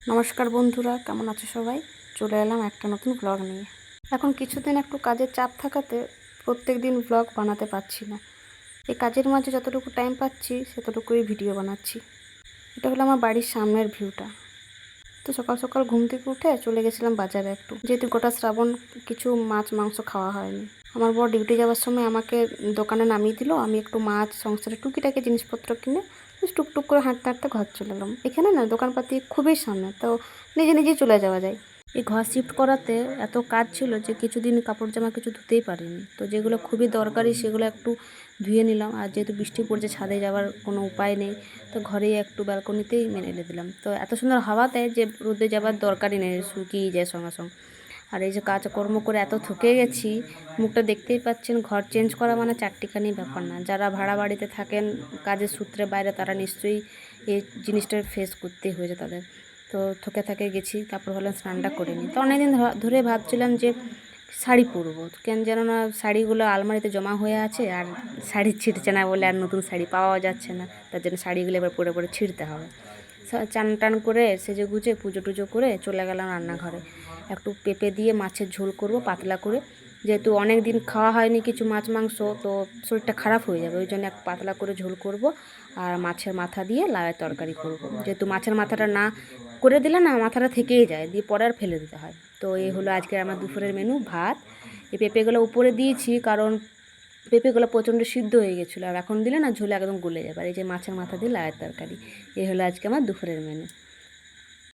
নমস্কার বন্ধুরা, কেমন আছো সবাই? চলে এলাম একটা নতুন ব্লগ নিয়ে। এখন কিছুদিন একটু কাজের চাপ থাকাতে প্রত্যেক দিন ব্লগ বানাতে পারছি না। এই কাজের মাঝে যতটুকু টাইম পাচ্ছি সেতটুকুই ভিডিও বানাচ্ছি। এটা হলো আমার বাড়ির সামনের ভিউটা। তো সকাল সকাল ঘুম থেকে উঠে চলে গেছিলাম বাজারে একটু, যেহেতু গোটা শ্রাবণ কিছু মাছ মাংস খাওয়া হয়নি। আমার বর ডিউটি যাওয়ার সময় আমাকে দোকানে নামিয়ে দিল। আমি একটু মাছ সংসারে টুকিটাকি জিনিসপত্র কিনে টুকটুক করে হাঁটতে হাঁটতে ঘর চলে এলাম। এখানে না দোকানপাতি খুবই সামনে, তো নিজে নিজেই চলে যাওয়া যায়। এই ঘর শিফট করাতে এত কাজ ছিল যে কিছুদিন কাপড় জামা কিছু ধুতেই পারিনি। তো যেগুলো খুবই দরকারি সেগুলো একটু ধুয়ে নিলাম। আর যেহেতু বৃষ্টি পড়ছে, ছাদে যাওয়ার কোনো উপায় নেই, তো ঘরেই একটু ব্যালকনিতেই মেলে দিলাম। তো এত সুন্দর হাওয়া দেয় যে রোদে যাবার দরকারই নেই, শুকিয়ে যায় সঙ্গে সঙ্গে। আর এই যে কাজকর্ম করে এত থকে গেছি, মুখটা দেখতেই পাচ্ছেন। ঘর চেঞ্জ করা মানে চারটিখানি ব্যাপার না। যারা ভাড়া বাড়িতে থাকেন কাজের সূত্রে বাইরে, তারা নিশ্চয়ই এই জিনিসটা ফেস করতেই হয়েছে তাদের। তো থকে থাকে গেছি, তারপর হলাম স্নানটা করে নিই। তো অনেকদিন ধরে ভাবছিলাম যে শাড়ি পরবো, কেন যেন না শাড়িগুলো আলমারিতে জমা হয়ে আছে, আর শাড়ি ছিঁড়ছে না বলে আর নতুন শাড়ি পাওয়া যাচ্ছে না। তার জন্য শাড়িগুলো এবার পরে পরে ছিঁড়তে হবে। চান টান করে সেজে গুজে পুজো টুজো করে চলে গেলাম রান্নাঘরে। একটু পেঁপে দিয়ে মাছের ঝোল করব পাতলা করে, যেহেতু অনেক দিন খাওয়া হয়নি কিছু মাছ মাংস, তো শরীরটা খারাপ হয়ে যাবে, ওই জন্য এক পাতলা করে ঝোল করব। আর মাছের মাথা দিয়ে লাউয়ের তরকারি করব, যেহেতু মাছের মাথাটা না করে দিলে না মাথাটা থেকেই যায়, দিয়ে পরে আর ফেলে দিতে হয়। তো এই হলো আজকে আমার দুপুরের মেনু। ভাত, এই পেঁপেগুলো উপরে দিয়েছি কারণ পেঁপেগুলো প্রচণ্ড সিদ্ধ হয়ে গেছিলো, আর এখন দিলে না ঝোলে একদম গলে যাবে। আর এই যে মাছের মাথা দিয়ে লাউয়ের তরকারি, এই হলো আজকে আমার দুপুরের মেনু।